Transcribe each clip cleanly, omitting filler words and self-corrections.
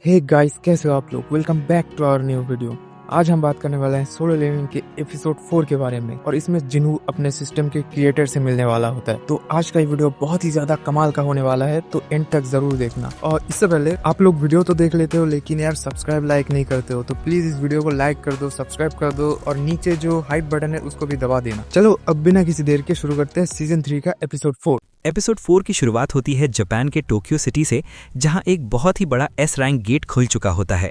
Hey guys, कैसे हो आप लोग। Welcome back to our new video. आज हम बात करने वाले हैं सोलो लेवलिंग के एपिसोड 4 के बारे में और इसमें जिन्हू अपने सिस्टम के क्रिएटर से मिलने वाला होता है। तो आज का ये वीडियो बहुत ही ज्यादा कमाल का होने वाला है, तो एंड तक जरूर देखना। और इससे पहले आप लोग वीडियो तो देख लेते हो लेकिन यार सब्सक्राइब लाइक नहीं करते हो, तो प्लीज इस वीडियो को लाइक कर दो, सब्सक्राइब कर दो और नीचे जो हाइप बटन है उसको भी दबा देना। चलो अब बिना किसी देर के शुरू करते हैं सीजन 3 का एपिसोड 4। एपिसोड 4 की शुरुआत होती है जापान के टोक्यो सिटी से, जहां एक बहुत ही बड़ा एस रैंक गेट खुल चुका होता है।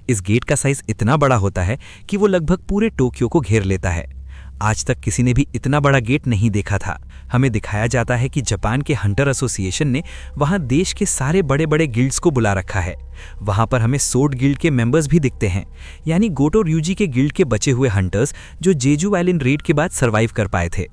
इस गेट का साइज इतना बड़ा होता है कि वो लगभग पूरे टोक्यो को घेर लेता है। आज तक किसी ने भी इतना बड़ा गेट नहीं देखा था। हमें दिखाया जाता है कि जापान के हंटर एसोसिएशन ने वहां देश के सारे बड़े बड़े गिल्ड्स को बुला रखा है। वहां पर हमें सोर्ड गिल्ड के मेंबर्स भी दिखते हैं, यानी गोटो ryuji के गिल्ड के बचे हुए हंटर्स जो जेजू आइलैंड रेड के बाद सर्वाइव कर पाए थे।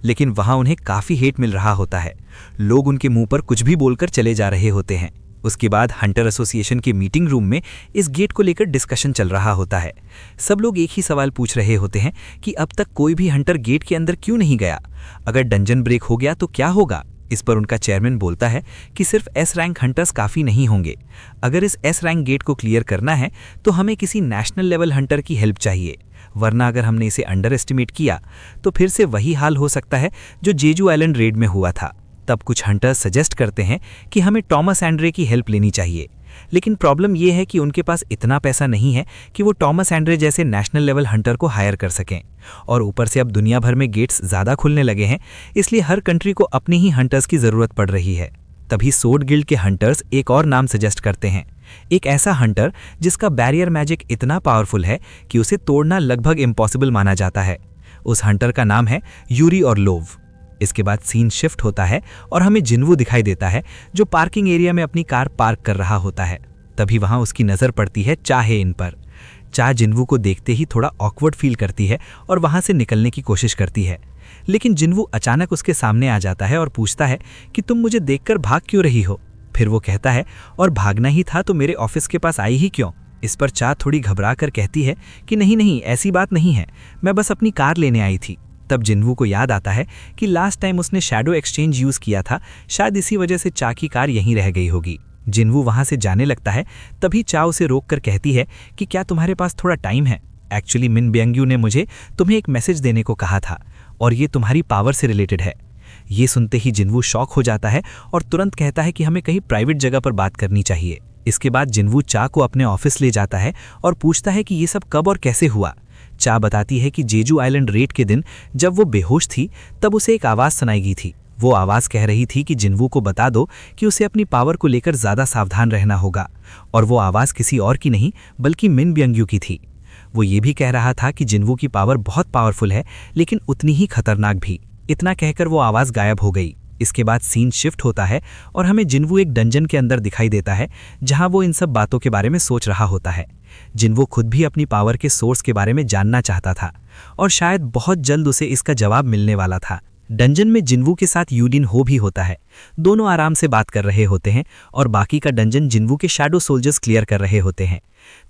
लेकिन वहां उन्हें काफी हेट मिल रहा होता है। लोग उनके मुंह पर कुछ भी बोलकर चले जा रहे होते हैं। उसके बाद हंटर एसोसिएशन के मीटिंग रूम में इस गेट को लेकर डिस्कशन चल रहा होता है। सब लोग एक ही सवाल पूछ रहे होते हैं कि अब तक कोई भी हंटर गेट के अंदर क्यों नहीं गया। अगर डंजन ब्रेक हो गया तो क्या होगा। इस पर उनका चेयरमैन बोलता है कि सिर्फ एस रैंक हंटर्स काफ़ी नहीं होंगे। अगर इस एस रैंक गेट को क्लियर करना है तो हमें किसी नेशनल लेवल हंटर की हेल्प चाहिए, वरना अगर हमने इसे अंडर एस्टिमेट किया तो फिर से वही हाल हो सकता है जो जेजू आइलैंड रेड में हुआ था। तब कुछ हंटर्स सजेस्ट करते हैं कि हमें टॉमस एंड्रे की हेल्प लेनी चाहिए, लेकिन प्रॉब्लम यह है कि उनके पास इतना पैसा नहीं है कि वो टॉमस एंड्रे जैसे नेशनल लेवल हंटर को हायर कर सकें। और ऊपर से अब दुनिया भर में गेट्स ज़्यादा खुलने लगे हैं, इसलिए हर कंट्री को अपनी ही हंटर्स की ज़रूरत पड़ रही है। तभी सोर्ड गिल्ड के हंटर्स एक और नाम सजेस्ट करते हैं, एक ऐसा हंटर जिसका बैरियर मैजिक इतना पावरफुल है कि उसे तोड़ना लगभग इम्पॉसिबल माना जाता है। उस हंटर का नाम है यूरी ऑर्लोव। इसके बाद सीन शिफ्ट होता है और हमें जिन्वू दिखाई देता है जो पार्किंग एरिया में अपनी कार पार्क कर रहा होता है। तभी वहां उसकी नज़र पड़ती है चाहे इन पर। चा जिन्वू को देखते ही थोड़ा ऑकवर्ड फील करती है और वहां से निकलने की कोशिश करती है, लेकिन जिन्वू अचानक उसके सामने आ जाता है और पूछता है कि तुम मुझे देखकर भाग क्यों रही हो। फिर वो कहता है और भागना ही था तो मेरे ऑफिस के पास आई ही क्यों। इस पर चा थोड़ी घबरा कर कहती है कि नहीं नहीं, ऐसी बात नहीं है, मैं बस अपनी कार लेने आई थी। तब जिन्वू को याद आता है कि लास्ट टाइम उसने शैडो एक्सचेंज यूज किया था, शायद इसी वजह से चा की कार यहीं रह गई होगी। जिन्वू वहां से जाने लगता है, तभी चा उसे रोक कर कहती है कि क्या तुम्हारे पास थोड़ा टाइम है। एक्चुअली मिन ब्यंग्यू ने मुझे तुम्हें एक मैसेज देने को कहा था और ये तुम्हारी पावर से रिलेटेड है। ये सुनते ही जिन्वू शॉक हो जाता है और तुरंत कहता है कि हमें कहीं प्राइवेट जगह पर बात करनी चाहिए। इसके बाद जिन्वू चा को अपने ऑफिस ले जाता है और पूछता है कि ये सब कब और कैसे हुआ। चा बताती है कि जेजू आइलैंड रेड के दिन जब वो बेहोश थी तब उसे एक आवाज़ सुनाई गई थी। वो आवाज़ कह रही थी कि जिन्वू को बता दो कि उसे अपनी पावर को लेकर ज़्यादा सावधान रहना होगा। और वो आवाज़ किसी और की नहीं बल्कि मिन ब्यंग्यू की थी। वो ये भी कह रहा था कि जिन्वू की पावर बहुत पावरफुल है, लेकिन उतनी ही खतरनाक भी। इतना कहकर वो आवाज़ गायब हो गई। इसके बाद सीन शिफ्ट होता है और हमें जिन्वू एक डंजन के अंदर दिखाई देता है, जहां वो इन सब बातों के बारे में सोच रहा होता है। जिन्वू खुद भी अपनी पावर के सोर्स के बारे में जानना चाहता था और शायद बहुत जल्द उसे इसका जवाब मिलने वाला था। डंजन में जिन्वू के साथ यूडिन हो भी होता है। दोनों आराम से बात कर रहे होते हैं और बाकी का डंजन जिन्वू के शैडो सोल्जर्स क्लियर कर रहे होते हैं।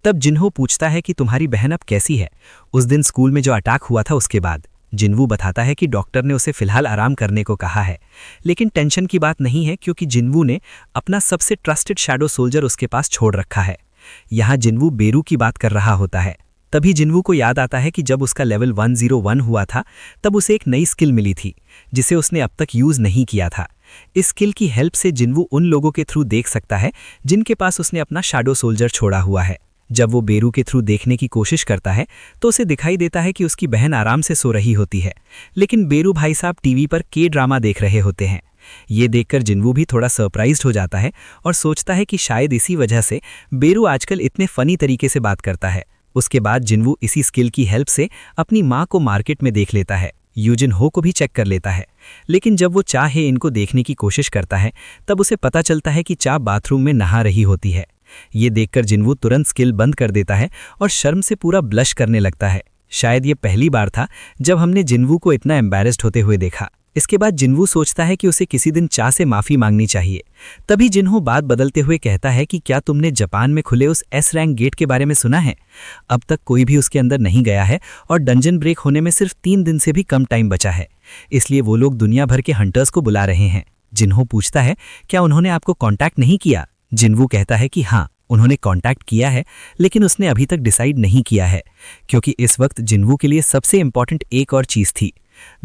तब जिन्हो पूछता है कि तुम्हारी बहन अब कैसी है, उस दिन स्कूल में जो अटैक हुआ था उसके बाद। जिन्वू बताता है कि डॉक्टर ने उसे फिलहाल आराम करने को कहा है, लेकिन टेंशन की बात नहीं है क्योंकि जिन्वू ने अपना सबसे ट्रस्टेड शैडो सोल्जर उसके पास छोड़ रखा है। यहाँ जिन्वू बेरू की बात कर रहा होता है। तभी जिन्वू को याद आता है कि जब उसका लेवल 101 हुआ था तब उसे एक नई स्किल मिली थी जिसे उसने अब तक यूज नहीं किया था। इस स्किल की हेल्प से जिन्वू उन लोगों के थ्रू देख सकता है जिनके पास उसने अपना शैडो सोल्जर छोड़ा हुआ है। जब वो बेरू के थ्रू देखने की कोशिश करता है तो उसे दिखाई देता है कि उसकी बहन आराम से सो रही होती है, लेकिन बेरू भाई साहब टीवी पर के ड्रामा देख रहे होते हैं। ये देखकर जिन्वू भी थोड़ा सरप्राइज्ड हो जाता है और सोचता है कि शायद इसी वजह से बेरू आजकल इतने फनी तरीके से बात करता है। उसके बाद जिन्वू इसी स्किल की हेल्प से अपनी माँ को मार्केट में देख लेता है। यूजिन हो को भी चेक कर लेता है, लेकिन जब वो चाहे इनको देखने की कोशिश करता है तब उसे पता चलता है कि चा बाथरूम में नहा रही होती है। ये देखकर जिन्वू तुरंत स्किल बंद कर देता है और शर्म से पूरा ब्लश करने लगता है। शायद ये पहली बार था जब हमने जिन्वू को इतना एम्बैरेस्ड होते हुए देखा। इसके बाद जिन्वू सोचता है कि उसे किसी दिन चा से माफ़ी मांगनी चाहिए। तभी जिन्हो बात बदलते हुए कहता है कि क्या तुमने जापान में खुले उस एस रैंक गेट के बारे में सुना है। अब तक कोई भी उसके अंदर नहीं गया है और डंजन ब्रेक होने में सिर्फ 3 दिन से भी कम टाइम बचा है, इसलिए वो लोग दुनिया भर के हंटर्स को बुला रहे हैं। जिन्हो पूछता है क्या उन्होंने आपको कॉन्टैक्ट नहीं किया। जिन्वू कहता है कि हाँ, उन्होंने कांटेक्ट किया है, लेकिन उसने अभी तक डिसाइड नहीं किया है, क्योंकि इस वक्त जिन्वू के लिए सबसे इंपॉर्टेंट एक और चीज थी।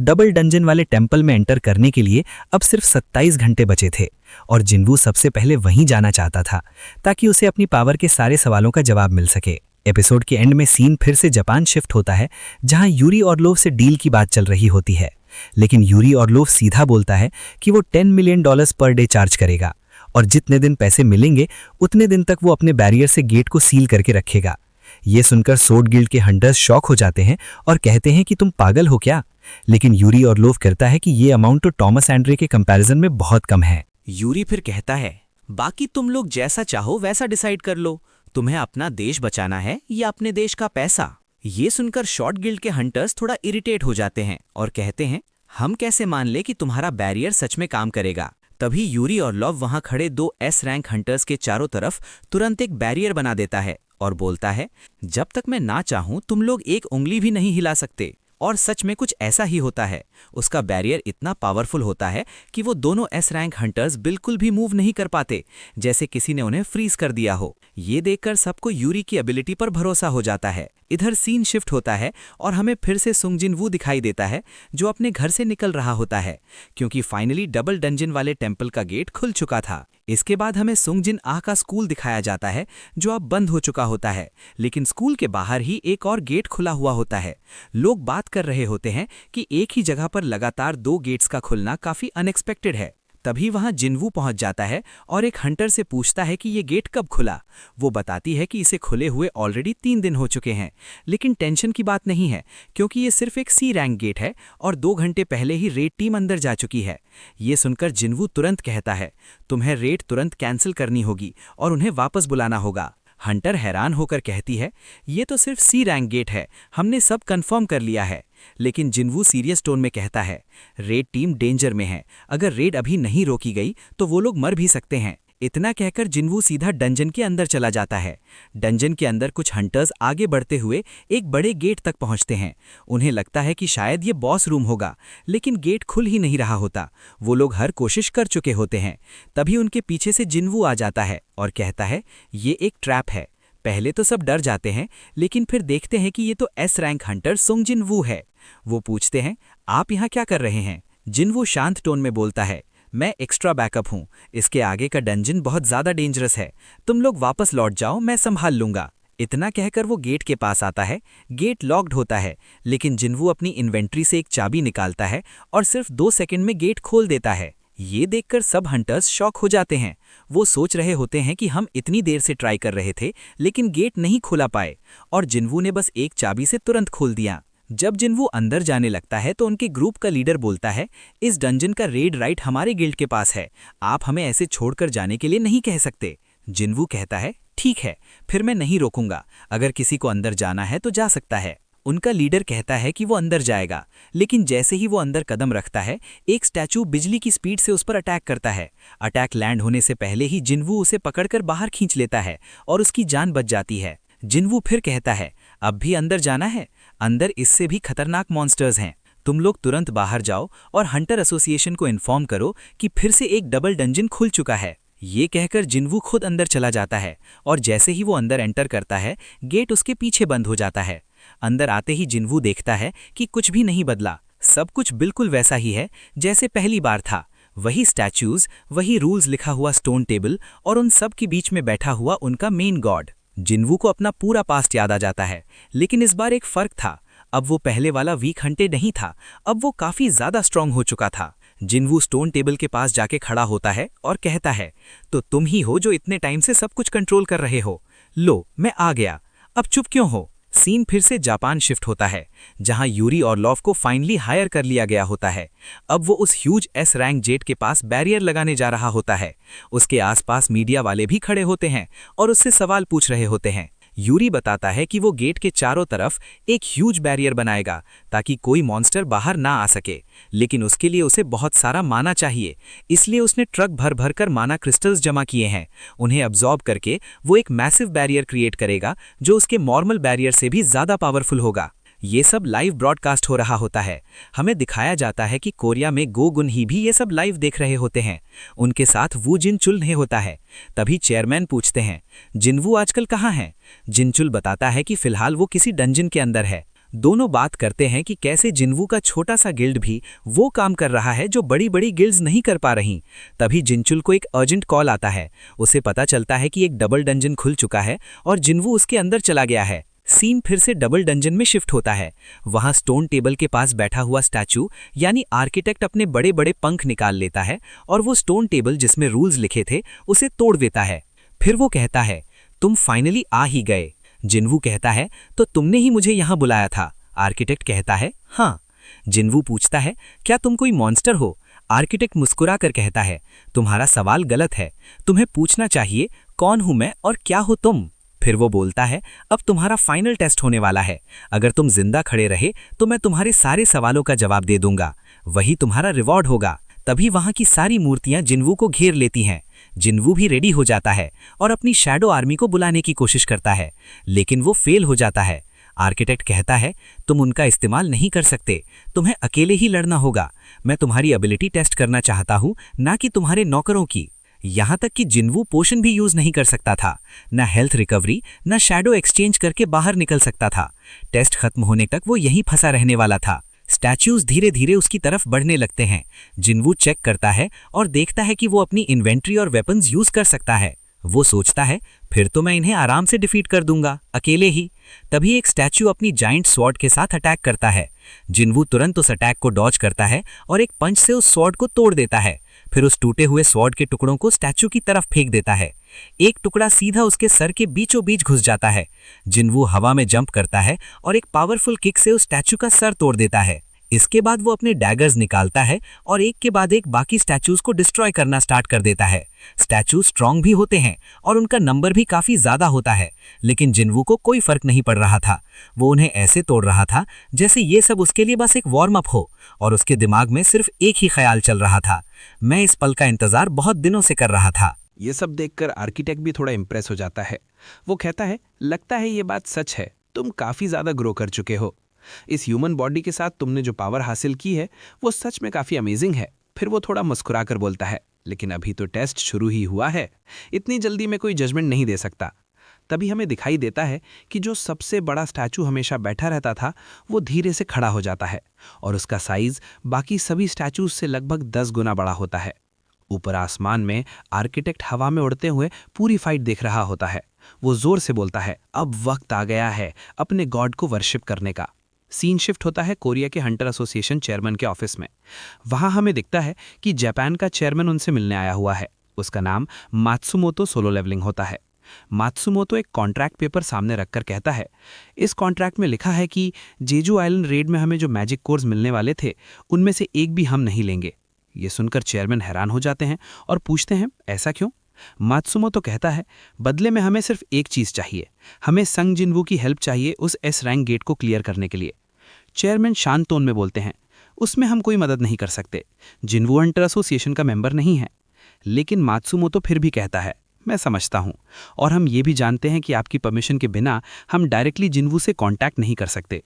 डबल डंजन वाले टेंपल में एंटर करने के लिए अब सिर्फ 27 घंटे बचे थे, और जिन्वू सबसे पहले वहीं जाना चाहता था, ताकि उसे अपनी पावर के सारे सवालों का जवाब मिल सके। एपिसोड के एंड में सीन फिर से जापान शिफ्ट होता है, जहां यूरी ऑर्लोव से डील की बात चल रही होती है। लेकिन यूरी ऑर्लोव सीधा बोलता है कि वो $10 मिलियन पर डे चार्ज करेगा, और जितने दिन पैसे मिलेंगे उतने दिन तक वो अपने बैरियर से गेट को सील करके रखेगा। ये सुनकर सोर्ड गिल्ड के हंटर्स शॉक हो जाते हैं और कहते हैं कि तुम पागल हो क्या। लेकिन यूरी ऑर्लोव कहता है कि ये अमाउंट तो टॉमस एंड्रे के कंपैरिजन में बहुत कम है। यूरी फिर कहता है, बाकी तुम लोग जैसा चाहो वैसा डिसाइड कर लो, तुम्हें अपना देश बचाना है या अपने देश का पैसा। ये सुनकर शॉर्ट गिल्ड के हंटर्स थोड़ा इरिटेट हो जाते हैं और कहते हैं, हम कैसे मान ले कि तुम्हारा बैरियर सच में काम करेगा। तभी यूरी ऑर्लोव वहां खड़े 2 एस रैंक हंटर्स के चारों तरफ तुरंत एक बैरियर बना देता है और बोलता है, जब तक मैं ना चाहूं तुम लोग एक उंगली भी नहीं हिला सकते। और सच में कुछ ऐसा ही होता है। उसका बैरियर इतना पावरफुल होता है कि वो दोनों एस रैंक हंटर्स बिल्कुल भी मूव नहीं कर पाते, जैसे किसी ने उन्हें फ्रीज कर दिया हो। ये देखकर सबको यूरी की एबिलिटी पर भरोसा हो जाता है। इधर सीन शिफ्ट होता है और हमें फिर से सुंग जिन वू दिखाई देता है, जो अपने घर से निकल रहा होता है, क्योंकि फाइनली डबल डंजन वाले टेंपल का गेट खुल चुका था। इसके बाद हमें सुंग जिन आ का स्कूल दिखाया जाता है, जो अब बंद हो चुका होता है, लेकिन स्कूल के बाहर ही एक और गेट खुला हुआ होता है। लोग बात कर रहे होते हैं कि एक ही जगह पर लगातार 2 गेट्स का खुलना काफी अनएक्सपेक्टेड है। तभी वहां जिनवू पहुंच जाता है और एक हंटर से पूछता है कि ये गेट कब खुला। वो बताती है कि इसे खुले हुए ऑलरेडी 3 दिन हो चुके हैं, लेकिन टेंशन की बात नहीं है, क्योंकि ये सिर्फ एक सी रैंक गेट है और 2 घंटे पहले ही रेड टीम अंदर जा चुकी है। ये सुनकर जिनवू तुरंत कहता है, तुम्हें रेड तुरंत कैंसिल करनी होगी और उन्हें वापस बुलाना होगा। हंटर हैरान होकर कहती है, ये तो सिर्फ सी रैंक गेट है, हमने सब कंफर्म कर लिया है। लेकिन जिनवू सीरियस टोन में कहता है, रेड टीम डेंजर में है, अगर रेड अभी नहीं रोकी गई तो वो लोग मर भी सकते हैं। इतना कहकर जिनवू सीधा डंजन के अंदर चला जाता है। डंजन के अंदर कुछ हंटर्स आगे बढ़ते हुए एक बड़े गेट तक पहुंचते हैं। उन्हें लगता है कि शायद ये बॉस रूम होगा, लेकिन गेट खुल ही नहीं रहा होता। वो लोग हर कोशिश कर चुके होते हैं। तभी उनके पीछे से जिनवू आ जाता है और कहता है, ये एक ट्रैप है। पहले तो सब डर जाते हैं, लेकिन फिर देखते हैं कि ये तो एस रैंक हंटर सुंग जिन वू है। वो पूछते हैं, आप यहाँ क्या कर रहे हैं? जिनवू शांत टोन में बोलता है, मैं एक्स्ट्रा बैकअप हूँ, इसके आगे का डंजन बहुत ज़्यादा डेंजरस है, तुम लोग वापस लौट जाओ, मैं संभाल लूंगा। इतना कहकर वो गेट के पास आता है। गेट लॉक्ड होता है, लेकिन जिनवू अपनी इन्वेंट्री से एक चाबी निकालता है और सिर्फ 2 सेकंड में गेट खोल देता है। ये देखकर सब हंटर्स शॉक हो जाते हैं। वो सोच रहे होते हैं कि हम इतनी देर से ट्राई कर रहे थे, लेकिन गेट नहीं खुला पाए, और जिनवू ने बस एक चाबी से तुरंत खोल दिया। जब जिनवू अंदर जाने लगता है तो उनके ग्रुप का लीडर बोलता है, इस डंजन का रेड राइट हमारे गिल्ड के पास है, आप हमें ऐसे छोड़कर जाने के लिए नहीं कह सकते। जिनवू कहता है, ठीक है, फिर मैं नहीं रोकूंगा, अगर किसी को अंदर जाना है तो जा सकता है। उनका लीडर कहता है कि वो अंदर जाएगा, लेकिन जैसे ही वो अंदर कदम रखता है, एक स्टैचू बिजली की स्पीड से उस पर अटैक करता है। अटैक लैंड होने से पहले ही जिनवू उसे पकड़कर बाहर खींच लेता है और उसकी जान बच जाती है। जिनवू फिर कहता है, अब भी अंदर जाना है? अंदर इससे भी खतरनाक मॉन्स्टर्स हैं, तुम लोग तुरंत बाहर जाओ और हंटर एसोसिएशन को इन्फॉर्म करो कि फिर से एक डबल डंजन खुल चुका है। ये कहकर जिनवू खुद अंदर चला जाता है, और जैसे ही वो अंदर एंटर करता है, गेट उसके पीछे बंद हो जाता है। अंदर आते ही जिनवू देखता है कि कुछ भी नहीं बदला, सब कुछ बिल्कुल वैसा ही है जैसे पहली बार था। वही स्टैच्यूज, वही रूल्स लिखा हुआ स्टोन टेबल, और उन सब के बीच में बैठा हुआ उनका मेन गॉड। जिनवू को अपना पूरा पास्ट याद आ जाता है, लेकिन इस बार एक फर्क था। अब वो पहले वाला वीक हंटे नहीं था, अब वो काफी ज्यादा स्ट्रांग हो चुका था। जिनवू स्टोन टेबल के पास जाके खड़ा होता है और कहता है, तो तुम ही हो जो इतने टाइम से सब कुछ कंट्रोल कर रहे हो। लो, मैं आ गया, अब चुप क्यों हो? सीन फिर से जापान शिफ्ट होता है, जहां यूरी ऑर्लोव को फाइनली हायर कर लिया गया होता है। अब वो उस ह्यूज एस रैंक जेट के पास बैरियर लगाने जा रहा होता है। उसके आसपास मीडिया वाले भी खड़े होते हैं और उससे सवाल पूछ रहे होते हैं। यूरी बताता है कि वो गेट के चारों तरफ एक ह्यूज बैरियर बनाएगा ताकि कोई मॉन्स्टर बाहर ना आ सके, लेकिन उसके लिए उसे बहुत सारा माना चाहिए। इसलिए उसने ट्रक भर भर कर माना क्रिस्टल्स जमा किए हैं। उन्हें अब्जॉर्ब करके वो एक मैसिव बैरियर क्रिएट करेगा जो उसके नॉर्मल बैरियर से भी ज्यादा पावरफुल होगा। ये सब लाइव ब्रॉडकास्ट हो रहा होता है। हमें दिखाया जाता है कि कोरिया में गो गुन ही भी ये सब लाइव देख रहे होते हैं। उनके साथ वू जिनचुल नहीं होता है। तभी चेयरमैन पूछते हैं, जिनवू आजकल कहाँ है? जिनचुल बताता है कि फिलहाल वो किसी डंजन के अंदर है। दोनों बात करते हैं कि कैसे जिनवू का छोटा सा गिल्ड भी वो काम कर रहा है जो बड़ी बड़ी गिल्ड्स नहीं कर पा रही। तभी जिनचुल को एक अर्जेंट कॉल आता है। उसे पता चलता है कि एक डबल डंजन खुल चुका है और जिनवू उसके अंदर चला गया है। सीन फिर से डबल डंजन में शिफ्ट होता है। वहां स्टोन टेबल के पास बैठा हुआ स्टैचू यानी आर्किटेक्ट अपने बड़े बड़े पंख निकाल लेता है और वो स्टोन टेबल जिसमें रूल्स लिखे थे उसे तोड़ देता है। फिर वो कहता है, तुम फाइनली आ ही गए। जिनवू कहता है, तो तुमने ही मुझे यहाँ बुलाया था। आर्किटेक्ट कहता है, हाँ। जिनवू पूछता है, क्या तुम कोई मॉन्स्टर हो? आर्किटेक्ट मुस्कुरा कर कहता है, तुम्हारा सवाल गलत है। तुम्हें पूछना चाहिए, कौन हूं मैं और क्या हो तुम? फिर वो बोलता है, अब तुम्हारा फाइनल टेस्ट होने वाला है। अगर तुम जिंदा खड़े रहे तो मैं तुम्हारे सारे सवालों का जवाब दे दूंगा। वही तुम्हारा रिवॉर्ड होगा। तभी वहां की सारी मूर्तियां जिनवू को घेर लेती हैं। जिनवू भी रेडी हो जाता है और अपनी शैडो आर्मी को बुलाने की कोशिश करता है, लेकिन वो फेल हो जाता है। आर्किटेक्ट कहता है, तुम उनका इस्तेमाल नहीं कर सकते, तुम्हें अकेले ही लड़ना होगा। मैं तुम्हारी एबिलिटी टेस्ट करना चाहता हूं, ना कि तुम्हारे नौकरों की। यहां तक कि जिनवू पोशन भी यूज नहीं कर सकता था, न हेल्थ रिकवरी न शैडो एक्सचेंज करके बाहर निकल सकता था। टेस्ट खत्म होने तक वो यहीं फंसा रहने वाला था। स्टैच्यूज धीरे धीरे उसकी तरफ बढ़ने लगते हैं। जिनवू चेक करता है और देखता है कि वो अपनी इन्वेंट्री और वेपन्स यूज कर सकता है। वो सोचता है, फिर तो मैं इन्हें आराम से डिफीट कर दूंगा अकेले ही। तभी एक स्टैच्यू अपनी जाइंट स्वॉर्ड के साथ अटैक करता है। जिनवू तुरंत उस अटैक को डॉज करता है और एक पंच से उस स्वॉर्ड को तोड़ देता है। फिर उस टूटे हुए स्वॉर्ड के टुकड़ों को स्टैच्यू की तरफ फेंक देता है। एक टुकड़ा सीधा उसके सर के बीचों बीच घुस जाता है। जिनवू हवा में जंप करता है और एक पावरफुल किक से उस स्टैच्यू का सर तोड़ देता है। इसके बाद वो अपने डैगर्स निकालता है और एक के बाद एक बाकी स्टैच्यूज को डिस्ट्रॉय करना स्टार्ट कर देता है। स्टैच्यू स्ट्रांग भी होते हैं और उनका नंबर भी काफी ज्यादा होता है, लेकिन जिनवू को कोई फर्क नहीं पड़ रहा था। वो उन्हें ऐसे तोड़ रहा था जैसे ये सब उसके लिए बस एक वार्म अप हो, और उसके दिमाग में सिर्फ एक ही ख्याल चल रहा था, मैं इस पल का इंतजार बहुत दिनों से कर रहा था। ये सब देखकर आर्किटेक्ट भी थोड़ा इंप्रेस हो जाता है। वो कहता है, लगता है ये बात सच है, तुम काफी ज्यादा ग्रो कर चुके हो। इस ह्यूमन बॉडी के साथ तुमने जो पावर हासिल की है वो सच में काफी अमेजिंग है। फिर वो थोड़ा मुस्कुरा कर बोलता है, लेकिन अभी तो टेस्ट शुरू ही हुआ है, इतनी जल्दी मैं कोई जजमेंट नहीं दे सकता। तभी हमें दिखाई देता है कि जो सबसे बड़ा स्टैचू हमेशा बैठा रहता था वो धीरे से खड़ा हो जाता है और उसका साइज बाकी सभी स्टैचूज से लगभग 10 गुना बड़ा होता है। ऊपर आसमान में आर्किटेक्ट हवा में उड़ते हुए पूरी फाइट देख रहा होता है। वो जोर से बोलता है, अब वक्त आ गया है अपने गॉड को वर्शिप करने का। सीन शिफ्ट होता है कोरिया के हंटर एसोसिएशन चेयरमैन के ऑफिस में। वहां हमें दिखता है कि जापान का चेयरमैन उनसे मिलने आया हुआ है। उसका नाम मात्सुमोतो सोलो लेवलिंग होता है। मात्सुमोतो एक कॉन्ट्रैक्ट पेपर सामने रखकर कहता है, इस कॉन्ट्रैक्ट में लिखा है कि जेजू आइलैंड रेड में हमें जो मैजिक कोर्स मिलने वाले थे उनमें से एक भी हम नहीं लेंगे। ये सुनकर चेयरमैन हैरान हो जाते हैं और पूछते हैं, ऐसा क्यों? मात्सुमोतो कहता है, बदले में हमें सिर्फ एक चीज चाहिए, हमें संग जिनवू की हेल्प चाहिए उस एस रैंक गेट को क्लियर करने के लिए। चेयरमैन शांत टोन में बोलते हैं, उसमें हम कोई मदद नहीं कर सकते, जिनवू हंटर एसोसिएशन का मेंबर नहीं है। लेकिन मात्सुमोतो फिर भी कहता है, मैं समझता हूं, और हम ये भी जानते हैं कि आपकी परमिशन के बिना हम डायरेक्टली जिनवू से कांटेक्ट नहीं कर सकते।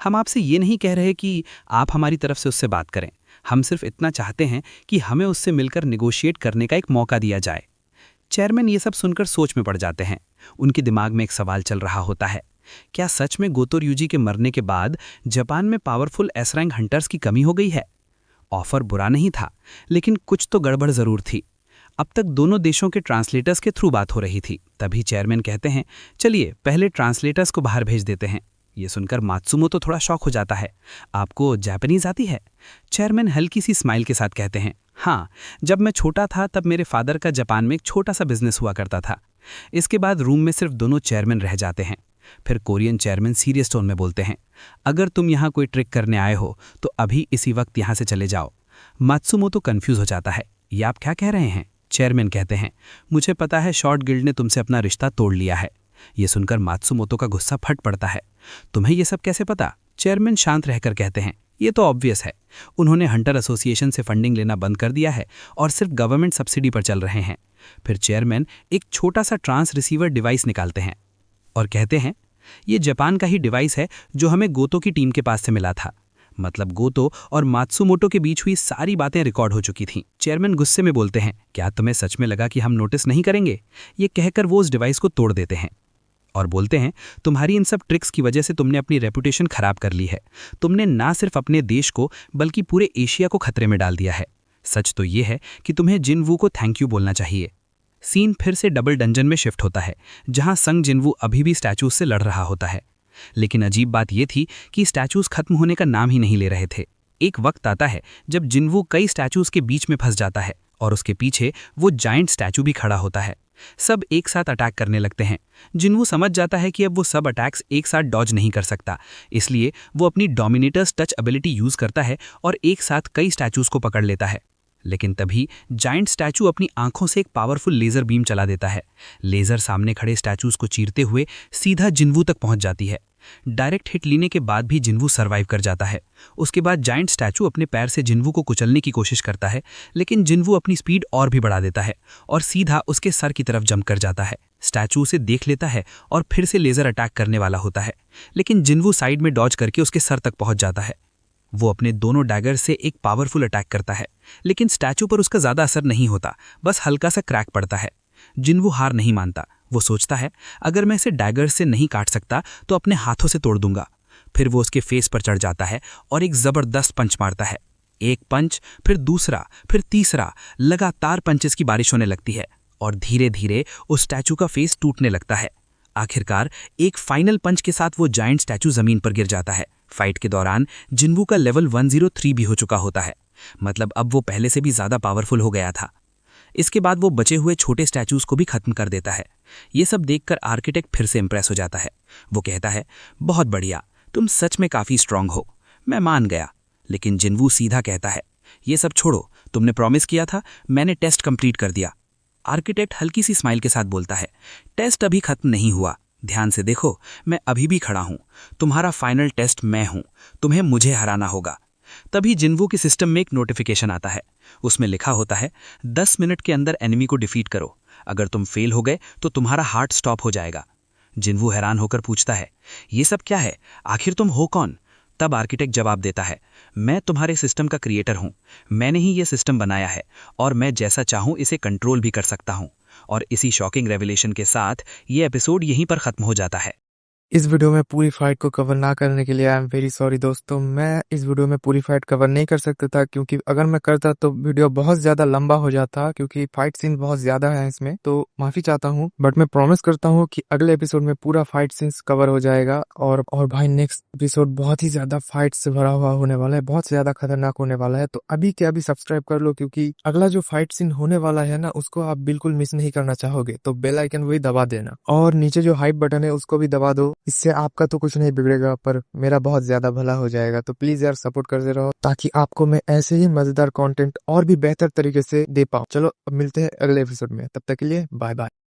हम आपसे ये नहीं कह रहे कि आप हमारी तरफ से उससे बात करें, हम सिर्फ इतना चाहते हैं कि हमें उससे मिलकर निगोशिएट करने का एक मौका दिया जाए। चेयरमैन ये सब सुनकर सोच में पड़ जाते हैं। उनके दिमाग में एक सवाल चल रहा होता है, क्या सच में गोतो र्यूजी के मरने के बाद जापान में पावरफुल एस रैंक हंटर्स की कमी हो गई है? ऑफर बुरा नहीं था, लेकिन कुछ तो गड़बड़ जरूर थी। अब तक दोनों देशों के ट्रांसलेटर्स के थ्रू बात हो रही थी। तभी चेयरमैन कहते हैं, चलिए पहले ट्रांसलेटर्स को बाहर भेज देते हैं। ये सुनकर मात्सुमोतो थोड़ा शॉक हो जाता है, आपको जापानीज आती है? चेयरमैन हल्की सी स्माइल के साथ कहते हैं, हाँ, जब मैं छोटा था तब मेरे फादर का जापान में एक छोटा सा बिजनेस हुआ करता था। इसके बाद रूम में सिर्फ दोनों चेयरमैन रह जाते हैं। फिर कोरियन चेयरमैन सीरियस टोन में बोलते हैं, अगर तुम यहाँ कोई ट्रिक करने आए हो तो अभी इसी वक्त यहाँ से चले जाओ। मात्सुमोतो कंफ्यूज हो जाता है, ये आप क्या कह रहे हैं? चेयरमैन कहते हैं, मुझे पता है शॉर्ट गिल्ड ने तुमसे अपना रिश्ता तोड़ लिया है। ये सुनकर मात्सुमोतो का गुस्सा फट पड़ता है, तुम्हें ये सब कैसे पता? चेयरमैन शांत रहकर कहते हैं, ये तो ऑब्वियस है, उन्होंने हंटर एसोसिएशन से फंडिंग लेना बंद कर दिया है और सिर्फ गवर्नमेंट सब्सिडी पर चल रहे हैं। फिर चेयरमैन एक छोटा सा ट्रांस रिसीवर डिवाइस निकालते हैं और कहते हैं, ये जापान का ही डिवाइस है जो हमें गोतो की टीम के पास से मिला था। मतलब गोतो और मात्सुमोटो के बीच हुई सारी बातें रिकॉर्ड हो चुकी थीं। चेयरमैन गुस्से में बोलते हैं, क्या तुम्हें सच में लगा कि हम नोटिस नहीं करेंगे? ये कहकर वो उस डिवाइस को तोड़ देते हैं और बोलते हैं, तुम्हारी इन सब ट्रिक्स की वजह से तुमने अपनी रेपुटेशन खराब कर ली है। तुमने ना सिर्फ अपने देश को बल्कि पूरे एशिया को खतरे में डाल दिया है। सच तो ये है कि तुम्हें जिनवू को थैंक यू बोलना चाहिए। सीन फिर से डबल डंजन में शिफ्ट होता है, जहां संग जिनवू अभी भी स्टैचूज से लड़ रहा होता है। लेकिन अजीब बात यह थी कि स्टैचूज खत्म होने का नाम ही नहीं ले रहे थे। एक वक्त आता है जब जिनवू कई स्टैचूज के बीच में फंस जाता है और उसके पीछे वो जायंट स्टैचू भी खड़ा होता है। सब एक साथ अटैक करने लगते हैं। जिनवू समझ जाता है कि अब वो सब अटैक्स एक साथ डॉज नहीं कर सकता, इसलिए वो अपनी डोमिनेटर्स टच एबिलिटी यूज करता है और एक साथ कई स्टैचूज को पकड़ लेता है। लेकिन तभी जायंट स्टैचू अपनी आंखों से एक पावरफुल लेजर बीम चला देता है। लेजर सामने खड़े स्टैचूज को चीरते हुए सीधा जिनवू तक पहुंच जाती है। डायरेक्ट हिट लेने के बाद भी जिनवू सरवाइव कर जाता है। उसके बाद जायंट स्टैचू अपने पैर से जिनवू को कुचलने की कोशिश करता है, लेकिन जिनवू अपनी स्पीड और भी बढ़ा देता है और सीधा उसके सर की तरफ जंप कर जाता है। स्टैचू उसे देख लेता है और फिर से लेजर अटैक करने वाला होता है, लेकिन जिनवू साइड में डॉज करके उसके सर तक पहुंच जाता है। वो अपने दोनों डैगर से एक पावरफुल अटैक करता है, लेकिन स्टैचू पर उसका ज्यादा असर नहीं होता, बस हल्का सा क्रैक पड़ता है। जिनवू हार नहीं मानता। वो सोचता है, अगर मैं इसे डैगर से नहीं काट सकता तो अपने हाथों से तोड़ दूंगा। फिर वो उसके फेस पर चढ़ जाता है और एक जबरदस्त पंच मारता है। एक पंच, फिर दूसरा, फिर तीसरा, लगातार पंचेस की बारिश होने लगती है और धीरे धीरे उस स्टैचू का फेस टूटने लगता है। आखिरकार एक फाइनल पंच के साथ वो जायंट स्टैचू जमीन पर गिर जाता है। फाइट के दौरान जिनवू का लेवल 103 भी हो चुका होता है, मतलब अब वो पहले से भी ज्यादा पावरफुल हो गया था। इसके बाद वो बचे हुए छोटे स्टैचूज को भी खत्म कर देता है। ये सब देखकर आर्किटेक्ट फिर से इंप्रेस हो जाता है। वो कहता है, बहुत बढ़िया, तुम सच में काफी स्ट्रांग हो, मैं मान गया। लेकिन जिनवू सीधा कहता है, ये सब छोड़ो, तुमने प्रॉमिस किया था, मैंने टेस्ट कंप्लीट कर दिया। आर्किटेक्ट हल्की सी स्माइल के साथ बोलता है, टेस्ट अभी खत्म नहीं हुआ, ध्यान से देखो, मैं अभी भी खड़ा हूं। तुम्हारा फाइनल टेस्ट मैं हूं, तुम्हें मुझे हराना होगा। तभी जिनवू के सिस्टम में एक नोटिफिकेशन आता है। उसमें लिखा होता है, 10 मिनट के अंदर एनिमी को डिफीट करो, अगर तुम फेल हो गए तो तुम्हारा हार्ट स्टॉप हो जाएगा। जिनवू हैरान होकर पूछता है, ये सब क्या है, आखिर तुम हो कौन? तब आर्किटेक्ट जवाब देता है, मैं तुम्हारे सिस्टम का क्रिएटर हूं, मैंने ही ये सिस्टम बनाया है और मैं जैसा चाहूं इसे कंट्रोल भी कर सकता हूं। और इसी शॉकिंग रेवलेशन के साथ ये एपिसोड यहीं पर खत्म हो जाता है। इस वीडियो में पूरी फाइट को कवर ना करने के लिए आई एम वेरी सॉरी दोस्तों। मैं इस वीडियो में पूरी फाइट कवर नहीं कर सकता था, क्योंकि अगर मैं करता तो वीडियो बहुत ज्यादा लंबा हो जाता, क्योंकि फाइट सीन बहुत ज्यादा है इसमें। तो माफी चाहता हूँ, बट मैं प्रॉमिस करता हूँ कि अगले एपिसोड में पूरा फाइट सीन्स कवर हो जाएगा। और भाई नेक्स्ट एपिसोड बहुत ही ज्यादा फाइट से भरा हुआ होने वाला है, बहुत ज्यादा खतरनाक होने वाला है। तो अभी के अभी सब्सक्राइब कर लो, क्योंकि अगला जो फाइट सीन होने वाला है ना, उसको आप बिल्कुल मिस नहीं करना चाहोगे। तो बेल आइकन वही दबा देना और नीचे जो हाइप बटन है उसको भी दबा दो। इससे आपका तो कुछ नहीं बिगड़ेगा, पर मेरा बहुत ज्यादा भला हो जाएगा। तो प्लीज यार सपोर्ट करते रहो, ताकि आपको मैं ऐसे ही मजेदार कंटेंट और भी बेहतर तरीके से दे पाऊं। चलो अब मिलते हैं अगले एपिसोड में, तब तक के लिए बाय बाय।